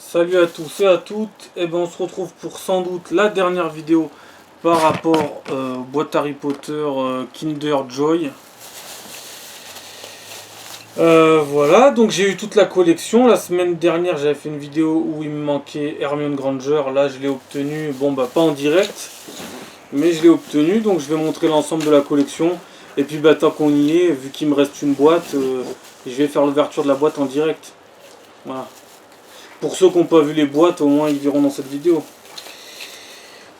Salut à tous et à toutes, et ben on se retrouve pour sans doute la dernière vidéo par rapport aux boîtes Harry Potter Kinder Joy. Voilà, donc j'ai eu toute la collection. La semaine dernière j'avais fait une vidéo où il me manquait Hermione Granger, là je l'ai obtenu, bon bah pas en direct, mais je l'ai obtenu, donc je vais montrer l'ensemble de la collection. Et puis bah tant qu'on y est, vu qu'il me reste une boîte, je vais faire l'ouverture de la boîte en direct. Voilà. Pour ceux qui n'ont pas vu les boîtes, au moins ils verront dans cette vidéo.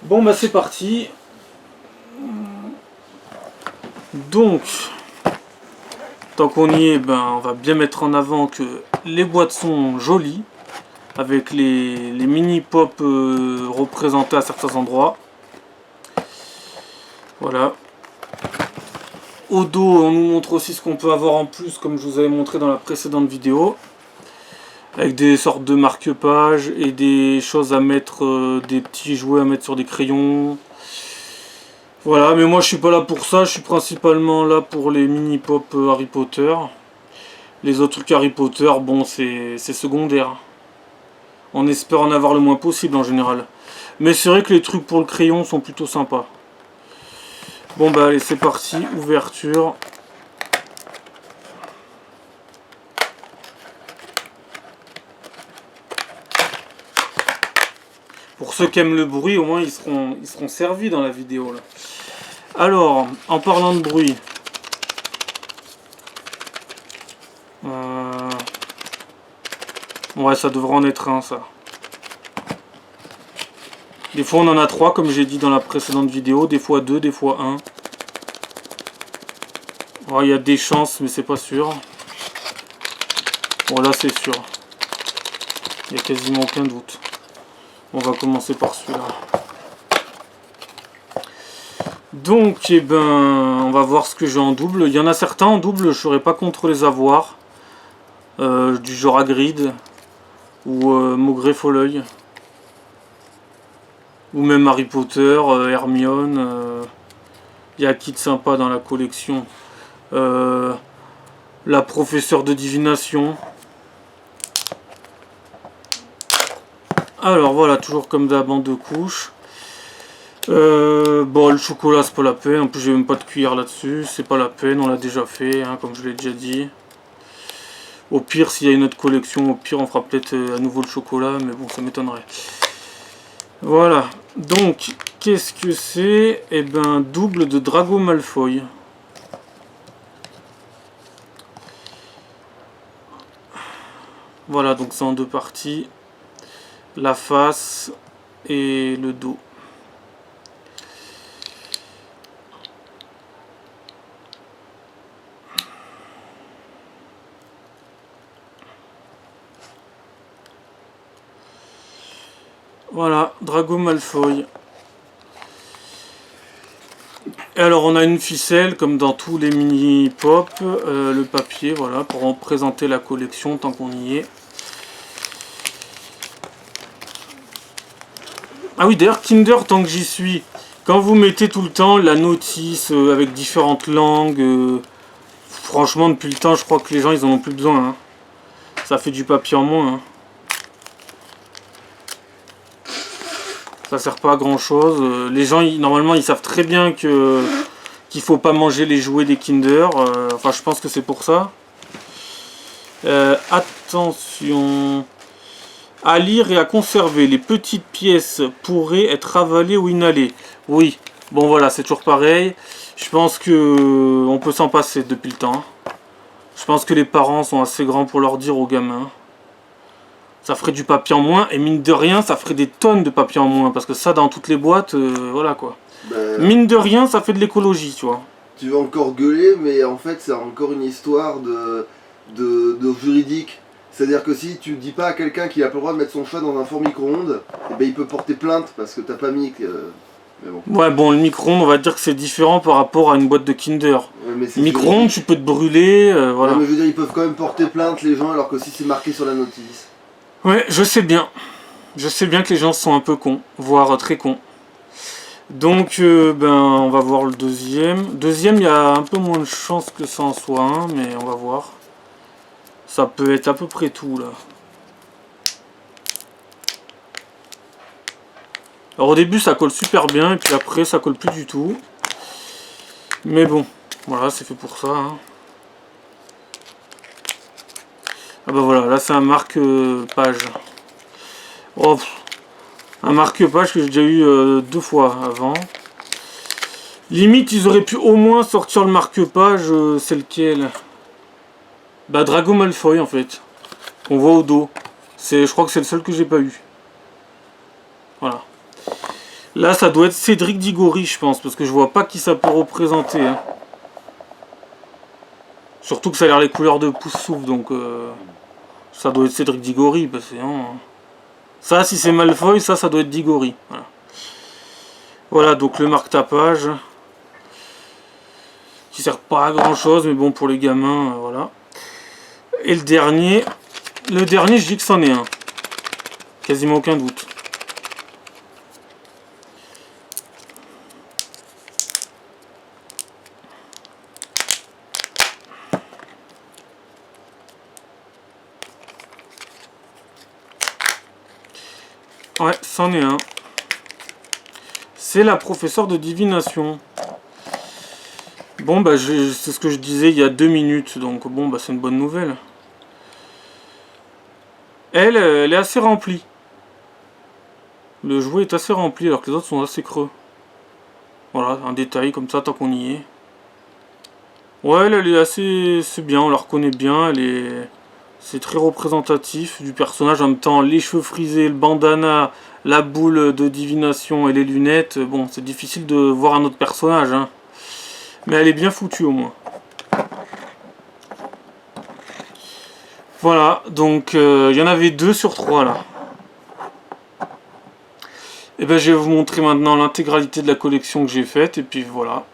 Bon bah c'est parti. Donc, tant qu'on y est, ben, on va bien mettre en avant que les boîtes sont jolies. Avec les mini-pop représentés à certains endroits. Voilà. Au dos, on nous montre aussi ce qu'on peut avoir en plus, comme je vous avais montré dans la précédente vidéo. Avec des sortes de marque-pages et des choses à mettre, des petits jouets à mettre sur des crayons. Voilà, mais moi je suis pas là pour ça, je suis principalement là pour les mini-pop Harry Potter. Les autres trucs Harry Potter, bon c'est secondaire. On espère en avoir le moins possible en général. Mais c'est vrai que les trucs pour le crayon sont plutôt sympas. Bon bah allez, c'est parti, ouverture. Pour ceux qui aiment le bruit, au moins ils seront servis dans la vidéo là. Alors, en parlant de bruit, ouais, ça devrait en être un, ça. Des fois on en a 3 comme j'ai dit dans la précédente vidéo, des fois 2, des fois 1. Oh, il y a des chances mais c'est pas sûr. Bon là c'est sûr. Il n'y a quasiment aucun doute. On va commencer par celui-là. Donc eh ben on va voir ce que j'ai en double. Il y en a certains en double, je serais pas contre les avoir. Du genre Hagrid ou Maugrey Folleuil. Ou même Harry Potter, Hermione. Il y a qui de sympa dans la collection. La professeure de divination. Alors voilà, toujours comme d'hab en 2 couches. Bon, le chocolat c'est pas la peine, en plus j'ai même pas de cuillère là-dessus, c'est pas la peine, on l'a déjà fait, hein, comme je l'ai déjà dit. Au pire, s'il y a une autre collection, au pire on fera peut-être à nouveau le chocolat, mais bon ça m'étonnerait. Voilà, donc qu'est-ce que c'est? Eh ben, double de Drago Malfoy. Voilà, donc c'est en 2 parties. La face et le dos. Voilà, Drago Malfoy. Et alors on a une ficelle comme dans tous les mini pop, le papier, voilà, pour en présenter la collection tant qu'on y est. Ah oui, d'ailleurs Kinder, tant que j'y suis, quand vous mettez tout le temps la notice avec différentes langues, franchement depuis le temps je crois que les gens ils en ont plus besoin, hein. Ça fait du papier en moins, hein. Ça sert pas à grand chose. Les gens normalement ils savent très bien que qu'il faut pas manger les jouets des Kinder. Enfin je pense que c'est pour ça. Attention. À lire et à conserver. Les petites pièces pourraient être avalées ou inhalées. Oui. Bon voilà, c'est toujours pareil. Je pense que on peut s'en passer depuis le temps. Je pense que les parents sont assez grands pour leur dire aux gamins. Ça ferait du papier en moins, et mine de rien, ça ferait des tonnes de papier en moins, parce que ça, dans toutes les boîtes, voilà quoi. Ben, Mine de rien, ça fait de l'écologie, tu vois. tu vas encore gueuler, mais en fait, c'est encore une histoire de juridique. C'est-à-dire que si tu dis pas à quelqu'un qu'il a pas le droit de mettre son chat dans un four micro-ondes, eh ben, il peut porter plainte parce que t'as pas mis. Mais bon. Ouais, bon, le micro-ondes, on va dire que c'est différent par rapport à une boîte de Kinder. Ouais, Micro-ondes, tu peux te brûler, voilà. Ouais, mais je veux dire, ils peuvent quand même porter plainte les gens, alors que si c'est marqué sur la notice. Ouais, je sais bien. Je sais bien que les gens sont un peu cons, voire très cons. Donc, ben, on va voir le deuxième. Deuxième, il y a un peu moins de chance que ça en soit un, mais on va voir. Ça peut être à peu près tout, là. Alors au début ça colle super bien et puis après ça colle plus du tout. Mais bon, voilà, c'est fait pour ça. Hein. Ah bah voilà, là c'est un marque-page. Oh, un marque-page que j'ai déjà eu 2 fois avant. Limite, ils auraient pu au moins sortir le marque-page, c'est lequel? Bah Drago Malfoy en fait. Qu'on voit au dos. Je crois que c'est le seul que j'ai pas eu. Voilà. Là, ça doit être Cédric Diggory, je pense, parce que je vois pas qui ça peut représenter. Hein. Surtout que ça a l'air les couleurs de Poussouf, donc ça doit être Cédric Diggory, parce que hein. Ça, si c'est Malfoy, ça doit être Diggory. Voilà. Voilà, donc le marque-tapage. Qui sert pas à grand chose, mais bon, pour les gamins, voilà. Et le dernier, je dis que c'en est un. Quasiment aucun doute. Ouais, c'en est un. C'est la professeure de divination. Bon, bah, c'est ce que je disais il y a 2 minutes, donc bon, bah, c'est une bonne nouvelle. Elle est assez remplie. Le jouet est assez rempli, alors que les autres sont assez creux. Voilà, un détail comme ça, tant qu'on y est. Ouais, elle est assez... C'est bien, on la reconnaît bien, c'est très représentatif du personnage. En même temps, les cheveux frisés, le bandana, la boule de divination et les lunettes. Bon, c'est difficile de voir un autre personnage, hein. Mais elle est bien foutue au moins. Voilà, donc il y en avait 2 sur 3 là. Et ben je vais vous montrer maintenant l'intégralité de la collection que j'ai faite. Et puis voilà.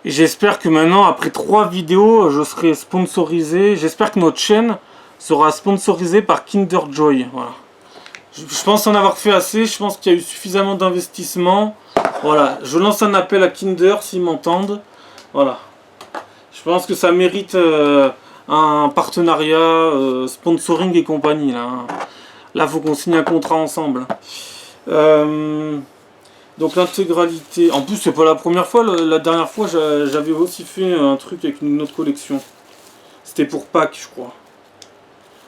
Et j'espère que maintenant, après 3 vidéos, je serai sponsorisé. J'espère que notre chaîne sera sponsorisée par Kinder Joy. Voilà. Je pense en avoir fait assez. Je pense qu'il y a eu suffisamment d'investissement. Voilà. Je lance un appel à Kinder s'ils m'entendent. Voilà. Je pense que ça mérite un partenariat, sponsoring et compagnie. Là, faut qu'on signe un contrat ensemble. Donc l'intégralité. En plus, c'est pas la première fois. La dernière fois, j'avais aussi fait un truc avec une autre collection. C'était pour Pâques, je crois.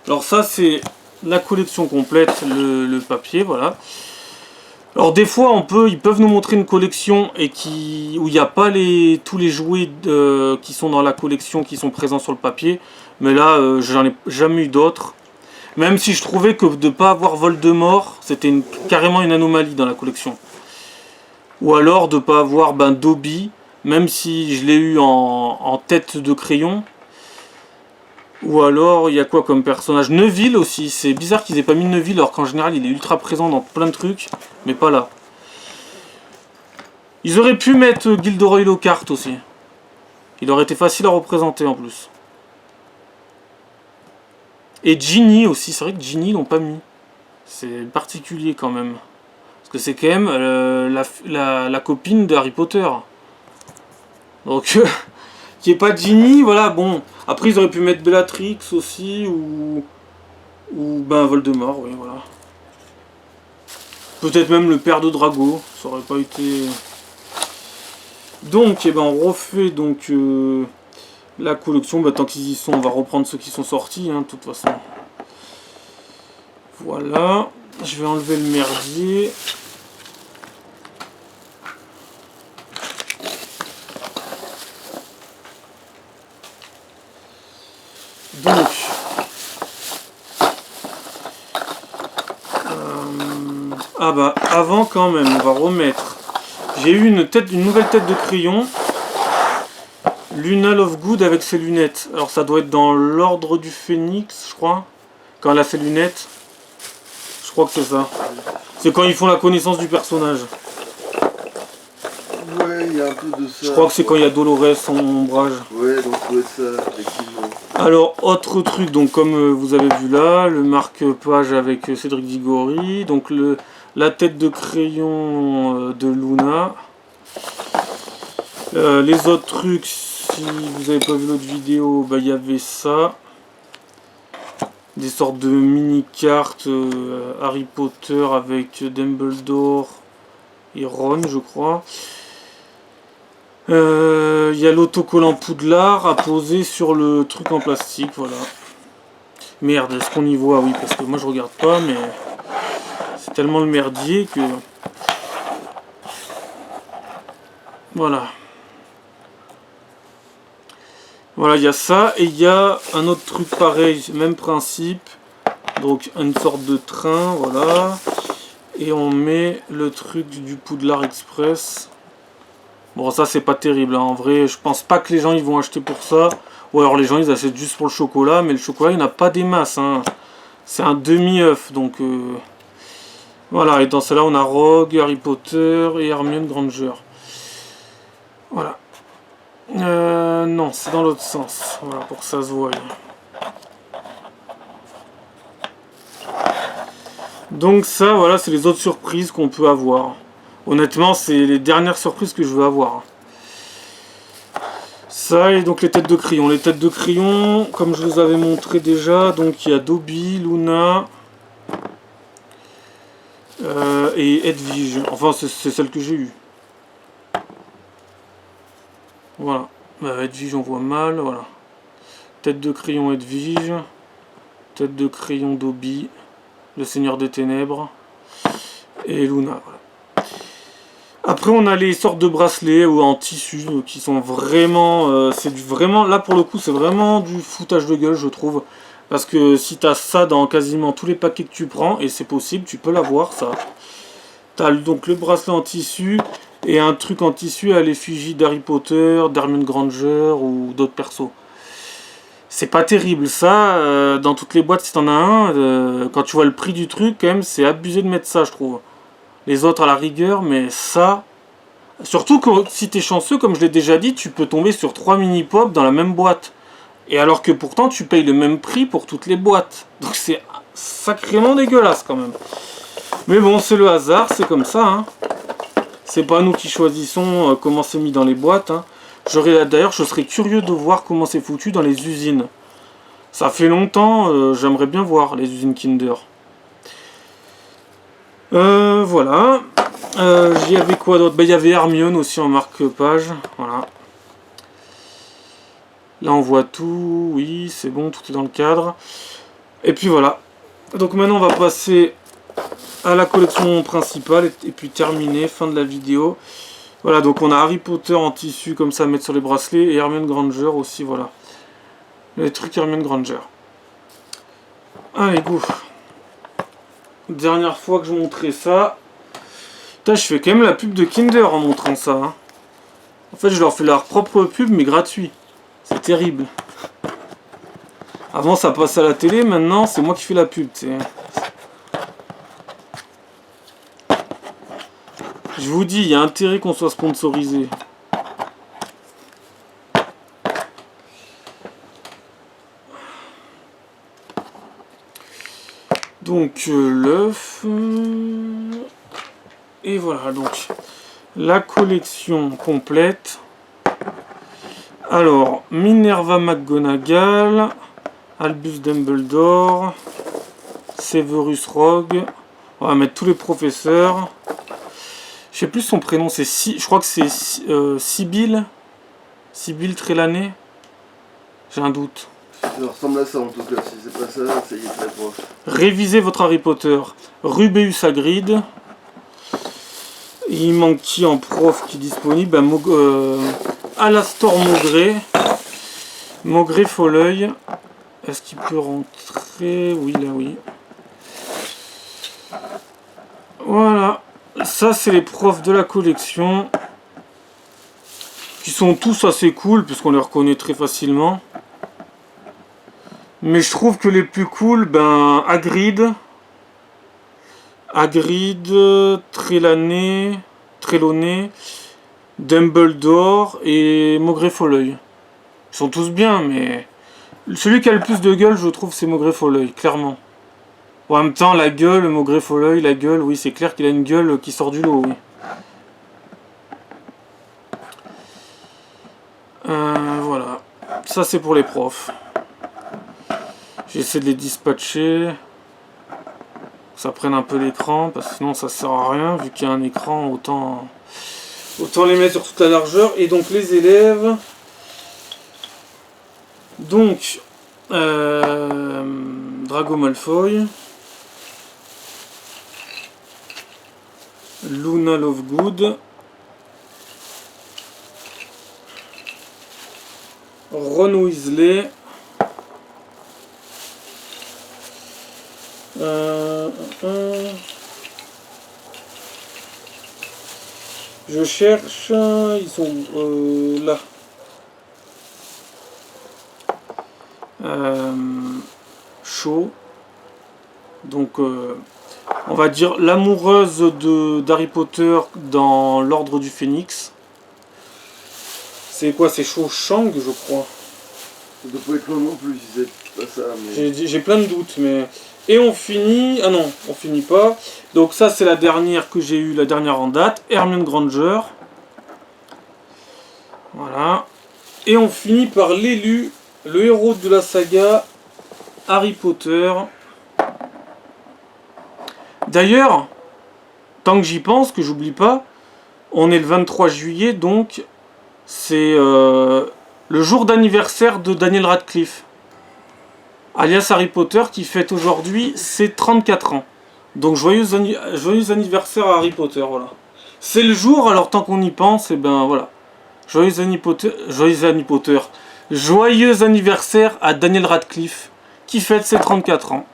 Alors ça, c'est la collection complète, le papier, voilà. Alors des fois, ils peuvent nous montrer une collection et où il n'y a pas tous les jouets qui sont dans la collection qui sont présents sur le papier. Mais là, j'en ai jamais eu d'autres. Même si je trouvais que de ne pas avoir Voldemort, c'était carrément une anomalie dans la collection. Ou alors de ne pas avoir Dobby, même si je l'ai eu en tête de crayon. Ou alors, il y a quoi comme personnage? Neville aussi, c'est bizarre qu'ils aient pas mis Neville, alors qu'en général il est ultra présent dans plein de trucs, mais pas là. Ils auraient pu mettre Gilderoy Lockhart aussi. Il aurait été facile à représenter en plus. Et Ginny aussi, c'est vrai que Ginny ils l'ont pas mis. C'est particulier quand même. Parce que c'est quand même la copine de Harry Potter. Donc, qui est pas Ginny, voilà, bon. Après ils auraient pu mettre Bellatrix aussi, ou Voldemort, oui, voilà. Peut-être même le père de Drago, ça aurait pas été... Donc, on refait donc la collection, tant qu'ils y sont, on va reprendre ceux qui sont sortis, hein, de toute façon. Voilà, je vais enlever le merdier. Donc, avant quand même, on va remettre. J'ai eu une nouvelle tête de crayon. Luna Lovegood avec ses lunettes. Alors ça doit être dans l'ordre du Phénix, je crois. Quand elle a ses lunettes. Je crois que c'est ça. C'est quand ils font la connaissance du personnage. Ouais, il y a un peu de ça. Je crois que c'est quand il y a Dolores en ombrage. Ouais, donc ça doit être ça, effectivement. Alors, autre truc, donc comme vous avez vu là, le marque-page avec Cédric Diggory, donc la tête de crayon de Luna. Les autres trucs, si vous n'avez pas vu l'autre vidéo, il y avait ça. des sortes de mini-cartes Harry Potter avec Dumbledore et Ron, je crois. Il y a l'autocollant Poudlard à poser sur le truc en plastique, voilà. Merde, est-ce qu'on y voit? Oui, parce que moi je regarde pas, mais c'est tellement le merdier que... Voilà. Voilà, il y a ça, et il y a un autre truc pareil, même principe. Donc une sorte de train, voilà. Et on met le truc du Poudlard Express. Bon, ça c'est pas terrible, hein. En vrai, je pense pas que les gens ils vont acheter pour ça. Ou alors les gens ils achètent juste pour le chocolat, mais le chocolat il n'y en a pas des masses, hein. C'est un demi-œuf, donc... Voilà, et dans celle-là on a Rogue, Harry Potter et Hermione Granger. Voilà. Non, c'est dans l'autre sens, voilà, pour que ça se voie. Donc ça, voilà, c'est les autres surprises qu'on peut avoir. Honnêtement, c'est les dernières surprises que je veux avoir. Ça, et donc les têtes de crayon. Les têtes de crayon, comme je vous avais montré déjà, donc il y a Dobby, Luna et Edwige. Enfin, c'est celle que j'ai eue. Voilà. Edwige, on voit mal, voilà. Tête de crayon Edwige. Tête de crayon Dobby. Le Seigneur des Ténèbres. Et Luna, voilà. Après on a les sortes de bracelets ou en tissu qui sont vraiment, vraiment, là pour le coup c'est vraiment du foutage de gueule je trouve. Parce que si t'as ça dans quasiment tous les paquets que tu prends, et c'est possible, tu peux l'avoir ça. T'as donc le bracelet en tissu et un truc en tissu à l'effigie d'Harry Potter, d'Hermione Granger ou d'autres persos. C'est pas terrible ça, dans toutes les boîtes si t'en as un, quand tu vois le prix du truc quand même c'est abusé de mettre ça je trouve. Les autres à la rigueur, mais ça... Surtout que si t'es chanceux, comme je l'ai déjà dit, tu peux tomber sur 3 mini-pop dans la même boîte. Et alors que pourtant, tu payes le même prix pour toutes les boîtes. Donc c'est sacrément dégueulasse quand même. Mais bon, c'est le hasard, c'est comme ça. Hein. C'est pas nous qui choisissons comment c'est mis dans les boîtes. Hein. D'ailleurs, je serais curieux de voir comment c'est foutu dans les usines. Ça fait longtemps, j'aimerais bien voir les usines Kinder. Voilà. Il y avait quoi d'autre? Il y avait Hermione aussi en marque-page. Voilà. Là on voit tout. Oui, c'est bon, tout est dans le cadre. Et puis voilà. Donc maintenant on va passer à la collection principale et puis terminer. Fin de la vidéo. Voilà, donc on a Harry Potter en tissu comme ça à mettre sur les bracelets. Et Hermione Granger aussi, voilà. Les trucs Hermione Granger. Allez, go. Dernière fois que je montrais ça. Putain, je fais quand même la pub de Kinder en montrant ça. Hein. En fait, je leur fais leur propre pub, mais gratuit. C'est terrible. Avant, ça passait à la télé. Maintenant, c'est moi qui fais la pub. T'sais. Je vous dis, il y a intérêt qu'on soit sponsorisé. Donc, l'œuf... Et voilà, donc, la collection complète. Alors, Minerva McGonagall, Albus Dumbledore, Severus Rogue. On va mettre tous les professeurs. Je sais plus son prénom, c'est je crois que c'est Sibylle. Sibylle Trelawney. J'ai un doute. Ça ressemble à ça en tout cas, si c'est pas ça, c'est très proche. Révisez votre Harry Potter. Rubeus Hagrid. Il manque qui en prof qui est disponible? Alastor Maugret. Maugret Folleuil. Est-ce qu'il peut rentrer? Oui, là, oui. Voilà. Ça, c'est les profs de la collection. Qui sont tous assez cool, puisqu'on les reconnaît très facilement. Mais je trouve que les plus cool, Hagrid, Trelawney, Dumbledore et Maugret Folleuil. Ils sont tous bien, mais celui qui a le plus de gueule, je trouve, c'est Maugret Folleuil, clairement. En même temps, la gueule, Maugret Folleuil, la gueule, oui, c'est clair qu'il a une gueule qui sort du lot, oui. Voilà. Ça, c'est pour les profs. J'essaie de les dispatcher. Ça prenne un peu l'écran, parce que sinon ça sert à rien. Vu qu'il y a un écran, autant les mettre sur toute la largeur. Et donc les élèves. Donc, Drago Malfoy. Luna Lovegood. Ron Weasley. Je cherche, ils sont là. Cho. Donc, on va dire l'amoureuse d'Harry Potter dans l'Ordre du Phénix. C'est quoi? C'est Cho Chang, je crois. Ça doit pas être loin non plus si c'est pas ça. Mais... J'ai plein de doutes, mais... Et on finit... Ah non, on finit pas. Donc ça, c'est la dernière que j'ai eue, la dernière en date. Hermione Granger. Voilà. Et on finit par l'élu, le héros de la saga, Harry Potter. D'ailleurs, tant que j'y pense, que j'oublie pas, on est le 23 juillet, donc c'est le jour d'anniversaire de Daniel Radcliffe, alias Harry Potter, qui fête aujourd'hui ses 34 ans. Donc joyeux anniversaire à Harry Potter, voilà. C'est le jour, alors tant qu'on y pense, et ben voilà. Joyeux anniversaire à Daniel Radcliffe, qui fête ses 34 ans.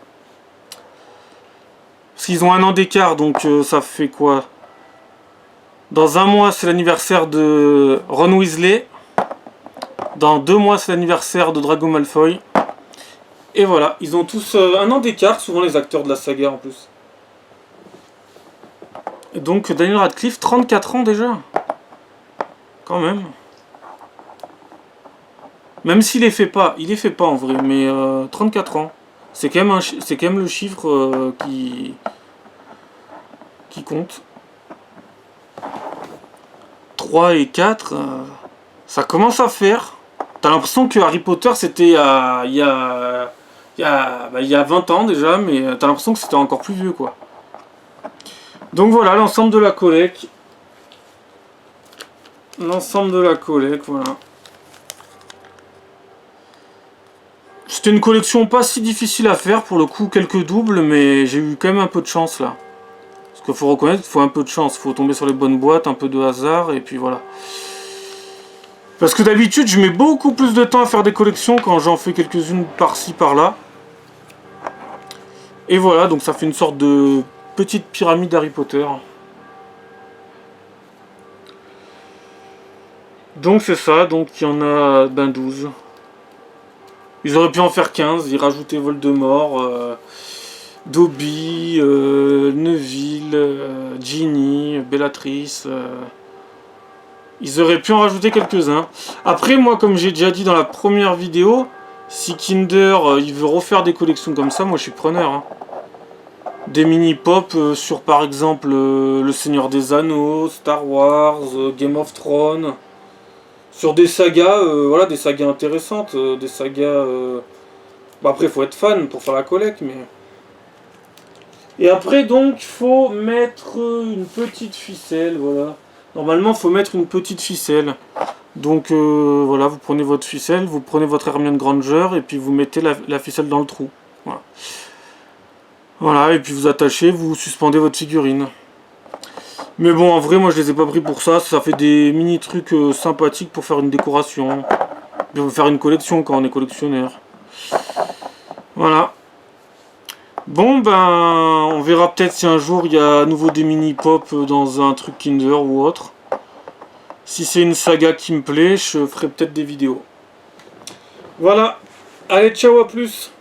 Parce qu'ils ont un an d'écart, donc ça fait quoi? Dans un mois, c'est l'anniversaire de Ron Weasley. Dans 2 mois, c'est l'anniversaire de Drago Malfoy. Et voilà, ils ont tous un an d'écart, souvent les acteurs de la saga en plus. Et donc Daniel Radcliffe, 34 ans déjà. Quand même. Même s'il les fait pas, il les fait pas en vrai, mais 34 ans. C'est quand même le chiffre qui compte. 3 et 4, ça commence à faire. T'as l'impression que Harry Potter c'était il y a 20 ans déjà, mais t'as l'impression que c'était encore plus vieux quoi. Donc voilà l'ensemble de la collecte. L'ensemble de la collecte, voilà. C'était une collection pas si difficile à faire, pour le coup quelques doubles, mais j'ai eu quand même un peu de chance là. Parce qu'il faut reconnaître qu'il faut un peu de chance, il faut tomber sur les bonnes boîtes, un peu de hasard, et puis voilà. Parce que d'habitude je mets beaucoup plus de temps à faire des collections quand j'en fais quelques-unes par-ci par-là. Et voilà, donc ça fait une sorte de petite pyramide Harry Potter. Donc c'est ça, donc il y en a 12. Ils auraient pu en faire 15, ils rajoutaient Voldemort, Dobby, Neville, Ginny, Bellatrix. Ils auraient pu en rajouter quelques-uns. Après, moi, comme j'ai déjà dit dans la première vidéo, si Kinder il veut refaire des collections comme ça, moi je suis preneur. Hein. Des mini-pop sur par exemple Le Seigneur des Anneaux, Star Wars, Game of Thrones. Sur des sagas, voilà, des sagas intéressantes, des sagas... Bah après, il faut être fan pour faire la collecte, mais... Et après, donc, il faut mettre une petite ficelle, voilà. Normalement, il faut mettre une petite ficelle. Donc, voilà, vous prenez votre ficelle, vous prenez votre Hermione Granger, et puis vous mettez la ficelle dans le trou. Voilà. Voilà, et puis vous attachez, vous suspendez votre figurine. Mais bon, en vrai, moi je les ai pas pris pour ça. Ça fait des mini trucs sympathiques pour faire une décoration. Pour faire une collection quand on est collectionneur. Voilà. Bon, ben, on verra peut-être si un jour il y a à nouveau des mini pop dans un truc Kinder ou autre. Si c'est une saga qui me plaît, je ferai peut-être des vidéos. Voilà. Allez, ciao, à plus.